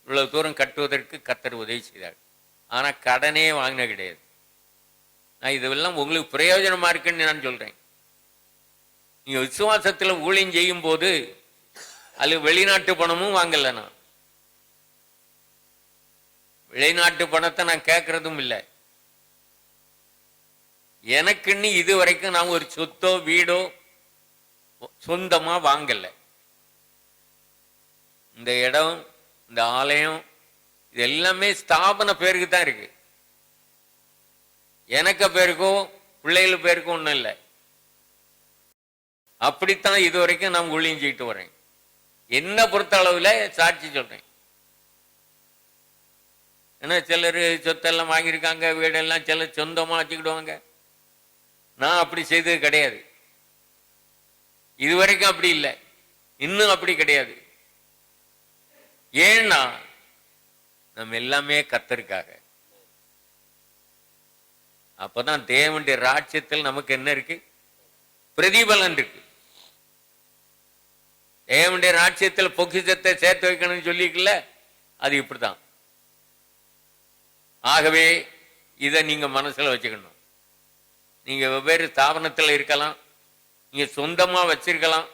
இவ்வளவு தூரம் கட்டுவதற்கு கர்த்தர் உதவி செய்தார். ஆனால் கடனே வாங்கின கிடையாது. நான் இதெல்லாம் உங்களுக்கு பிரயோஜனமா இருக்குன்னு நான் சொல்றேன். நீங்க விசுவாசத்தில் ஊழியம் செய்யும் போது அது வெளிநாட்டு பணமும் வாங்கல. நான் வெளிநாட்டு பணத்தை நான் கேட்கறதும் இல்லை. எனக்குன்னு இது வரைக்கும் நான் ஒரு சொத்தோ வீடோ சொந்தமா வாங்கல. இந்த இடம், இந்த ஆலயம், இது எல்லாமே ஸ்தாபன பேருக்கு தான் இருக்கு. எனக்கு பேருக்கோ பிள்ளைகள் பேருக்கும் ஒன்றும் இல்லை. அப்படித்தான் இது வரைக்கும் நான் ஊழியம் செய்யிட்டு வரேன். என்ன பொறுத்த அளவில் சாட்சி சொல்றேன். ஏன்னா சிலர் சொத்தெல்லாம் வாங்கியிருக்காங்க, வீடெல்லாம் சிலர் சொந்தமாக வச்சுக்கிடுவாங்க. நான் அப்படி செய்தது கிடையாது. இதுவரைக்கும் அப்படி இல்லை, இன்னும் அப்படி கிடையாது. ஏன்னா நம்ம எல்லாமே கர்த்தருக்காக. அப்பதான் தேவனுடைய ராஜ்யத்தில் நமக்கு என்ன இருக்கு? பிரதிபலன் இருக்கு. தேவனுடைய ராஜ்யத்தில் பொக்கிஷத்தை சேர்த்து வைக்கணும்னு சொல்லிக்கல, அது இப்படிதான். ஆகவே இதை நீங்க மனசுல வச்சுக்கணும். நீங்க வெவ்வேறு ஸ்தாபனத்தில் இருக்கலாம், நீங்க சொந்தமா வச்சிருக்கலாம்,